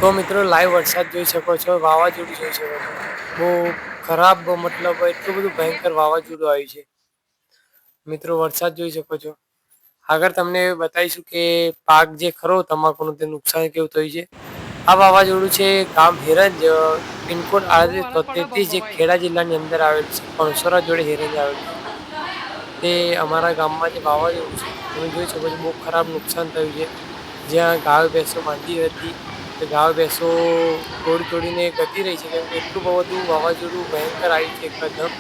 તો મિત્રો લાઈવ વરસાદ જોઈ શકો છો, વાવાઝોડું જોઈ શકો છો. બહુ ખરાબ મતલબ એટલું બધું ભયંકર વાવાઝોડું આવ્યું છે. મિત્રો વરસાદ જોઈ શકો છો. આગળ તમને બતાવીશું કે પાક જે ખરો તમાકુનું તે નુકસાન કેવું થયું છે. આ વાવાઝોડું છે ગામ હેરંજ પિનકોડ 3833 જે ખેડા જિલ્લાની અંદર આવેલું છે. પણસોરા જોડે હેરંજ આવેલું છે. તે અમારા ગામમાં જે વાવાઝોડું છે તમે જોઈ શકો છો બહુ ખરાબ નુકસાન થયું છે. જ્યાં ગાયો ભેંસો બાંધી હતી તે ગાયો ભેંસો તોડીને ગતી રહી છે, કેમ કે એટલું બધું વાવાઝોડું ભયંકર આવ્યું છે એકદમ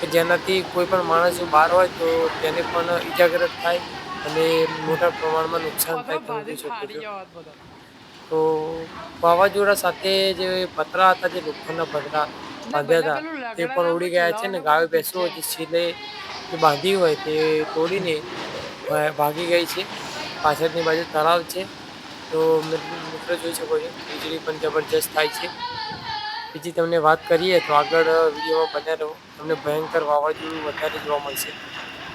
કે જેનાથી કોઈ પણ માણસ જો બહાર હોય તો તેને પણ ઈજાગ્રસ્ત થાય અને મોટા પ્રમાણમાં નુકસાન થાય તમે જોઈ શકો છો. તો વાવાઝોડા સાથે જે પતરા હતા, જે લોખંડના પતરા બાંધ્યા હતા તે પણ ઉડી ગયા છે ને ગાયો ભેંસો જે છેલ્લે જે બાંધી હોય તે તોડીને ભાગી ગઈ છે. પાછળની બાજુ તળાવ છે. તો મિત્રો જોઈ શકો છો વીજળી પણ જબરજસ્ત થાય છે. બીજી તમને વાત કરીએ તો આગળ વિડીયોમાં બન્યા રહો, તમને ભયંકર વાવાઝોડું વધારે જોવા મળશે.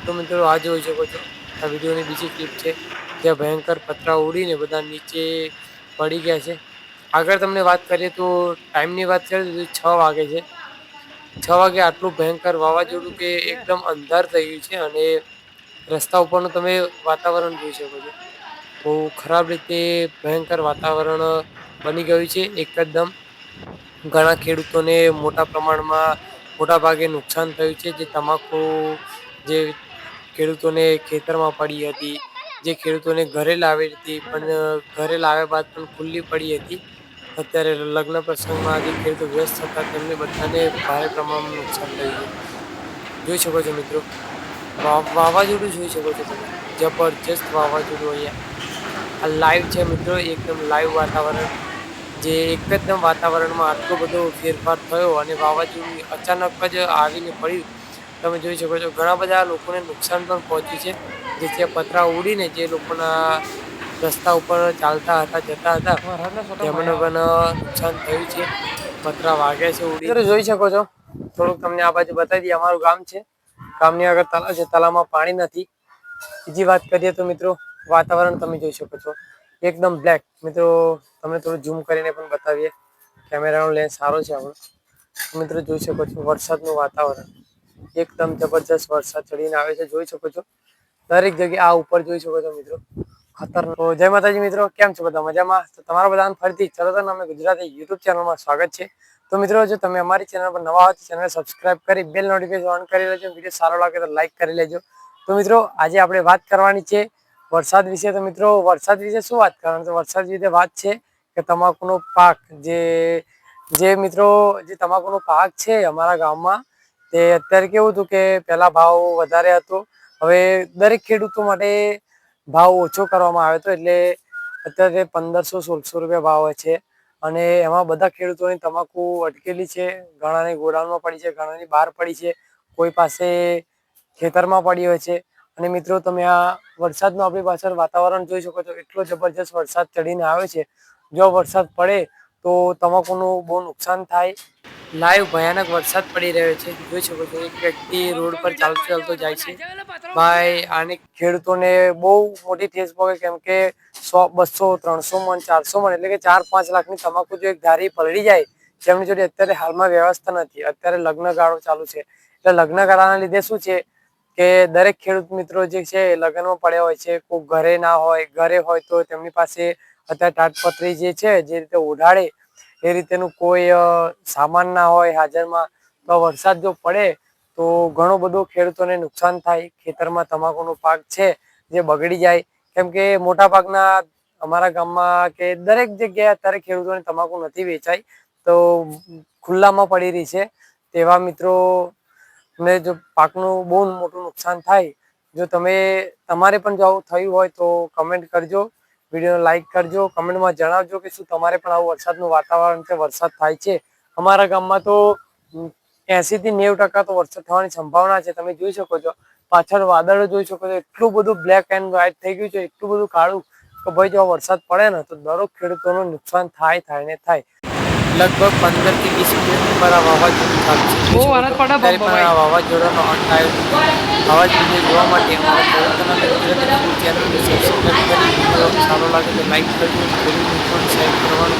તો મિત્રો આ જોઈ શકો છો આ વિડીયોની બીજી ક્લિપ છે જ્યાં ભયંકર પતરા ઉડીને બધા નીચે પડી ગયા છે. આગળ તમને વાત કરીએ તો ટાઈમની વાત કરીએ તો 6 વાગે છે. 6 વાગે આટલું ભયંકર વાવાઝોડું કે એકદમ અંધાર થઈ ગયું છે અને રસ્તા ઉપરનું તમે વાતાવરણ જોઈ શકો છો. બહુ ખરાબ રીતે ભયંકર વાતાવરણ બની ગયું છે. એકદમ ઘણા ખેડૂતોને મોટા પ્રમાણમાં મોટા ભાગે નુકસાન થયું છે. જે તમાકુ જે ખેડૂતોને ખેતરમાં પડી હતી, જે ખેડૂતોને ઘરે લાવી હતી પણ ઘરે લાવ્યા બાદ પણ ખુલ્લી પડી હતી. અત્યારે લગ્ન પ્રસંગમાં જે ખેડૂતો વ્યસ્ત હતા તેમને બધાને ભારે પ્રમાણમાં નુકસાન થયું છે. જોઈ શકો છો મિત્રો વાવાઝોડું જોઈ શકો છો તમે, જબરજસ્ત વાવાઝોડું અહીંયા આ લાઈવ છે મિત્રો, એકદમ લાઈવ વાતાવરણ જે એકદમ વાતાવરણમાં આટલો બધો ફેરફાર થયો અને વાવાઝોડું અચાનક જ આવીને પડ્યું. તમે જોઈ શકો છો ઘણા બધા લોકોને નુકસાન પણ પહોંચ્યું છે. જે ત્યાં પતરા ઉડીને જે લોકોના રસ્તા ઉપર ચાલતા હતા જતા હતા તેમને પણ નુકસાન થયું છે. પતરા વાગ્યા છે ઉડી. જોઈ શકો છો થોડુંક તમને આ બાજુ બતાવી દઈએ. અમારું ગામ છે, ગામની આગળ તળાવ છે, તળાવમાં પાણી નથી. બીજી વાત કરીએ તો મિત્રો વાતાવરણ તમે જોઈ શકો છો એકદમ બ્લેક. મિત્રો તમને થોડું ઝૂમ કરીને પણ બતાવીએ, કેમેરાનો લેન્સ સારો છે આપણો. મિત્રો જોઈ શકો છો વરસાદનું વાતાવરણ એકદમ જબરજસ્ત વરસાદ ચડીને આવે છે. જોઈ શકો છો દરેક જગ્યાએ આ ઉપર જોઈ શકો છો મિત્રો ખતરનાક. જય માતાજી મિત્રો, કેમ છો બધા મજામાં? તો તમારા બધાને ફરીથી ચલો અમે ગુજરાતી યુટ્યુબ ચેનલમાં સ્વાગત છે. તો મિત્રો જો તમે અમારી ચેનલ પર નવા હોય તો ચેનલ સબસ્ક્રાઇબ કરી બેલ નોટિફિકેશન ઓન કરી લેજો. વિડીયો સારો લાગે તો લાઈક કરી લેજો. તો મિત્રો આજે આપણે વાત કરવાની છે વરસાદ વિશે. તો મિત્રો વરસાદ વિશે શું વાત કરવાની? તો વરસાદ વિશે વાત છે કે તમાકુનો પાક જે મિત્રો જે તમાકુનો પાક છે અમારા ગામમાં તે અત્યારે કેવું હતું કે પહેલા ભાવ વધારે હતો, હવે દરેક ખેડૂતો માટે ભાવ ઓછો કરવામાં આવ્યો હતો. એટલે અત્યારે 1500-1600 રૂપિયા ભાવ હોય છે અને એમાં બધા ખેડૂતોની તમાકુ અટકેલી છે. ઘણાની ગોડાઉનમાં પડી છે, ઘણાની બહાર પડી છે, કોઈ પાસે ખેતરમાં પડી હોય છે. અને મિત્રો તમે આ વરસાદનું આપણી પાછળ વાતાવરણ જોઈ શકો છો, એટલો જબરજસ્ત વરસાદ ચડીને આવે છે. જો વરસાદ પડે તો તમાકુનું બહુ નુકસાન થાય. લાઈવ ભયાનક વરસાદ પડી રહ્યો છે, જોઈ શકો છો. એક વ્યક્તિ રોડ પર ચાલતો જાય છે. ભાઈ આને ખેડૂતોને બહુ મોટી ઠેસ પહોંચે, કેમ કે 100, 200, 300 મણ, 400 મણ એટલે કે 4-5 લાખની તમાકુ જો એક ધારી પલળી જાય, તેમની જોડે અત્યારે હાલમાં વ્યવસ્થા નથી. અત્યારે લગ્ન ગાળો ચાલુ છે એટલે લગ્ન ગાળાના લીધે શું છે કે દરેક ખેડૂત મિત્રો જે છે લગ્નમાં પડ્યા હોય છે. કોઈ ઘરે ના હોય, ઘરે હોય તો તેમની પાસે અત્યારે તાટપત્રી જે છે જે રીતે ઓઢાડે એ રીતેનું કોઈ સામાન ના હોય હાજરમાં. તો વરસાદ જો પડે તો ઘણો બધો ખેડૂતોને નુકસાન થાય. ખેતરમાં તમાકુનો પાક છે જે બગડી જાય, કેમ કે મોટા ભાગના અમારા ગામમાં કે દરેક જગ્યાએ અત્યારે ખેડૂતોને તમાકુ નથી વેચાય, તો ખુલ્લામાં પડી રહી છે. તેવા મિત્રો ને જો પાકનું બહુ મોટું નુકસાન થાય. જો તમારે પણ જો આવું થયું હોય તો કમેન્ટ કરજો, વિડીયોને લાઈક કરજો, કમેન્ટમાં જણાવજો કે શું તમારે પણ આવું વરસાદનું વાતાવરણ છે, વરસાદ થાય છે. અમારા ગામમાં તો 80-90% તો વરસાદ થવાની સંભાવના છે. તમે જોઈ શકો છો પાછળ વાદળો જોઈ શકો છો, એટલું બધું બ્લેક એન્ડ વ્હાઈટ થઈ ગયું છે, એટલું બધું કાળું કે ભાઈ જો વરસાદ પડે ને તો દરેક ખેડૂતોનું નુકસાન થાય ને થાય. લગભગ 15-20 મિનિટ પર આ વાવાઝોડું ચાલશે. આ વાવાઝોડાનો અંત આવ્યો. વાવાઝોડું જોવા માટે અમારા ખેડૂતોના ચેનલને સબસ્ક્રાઈબ કરી સારો લાગે તો લાઈક કરજો, ખેડૂત મિત્રોને શેર કરવાનું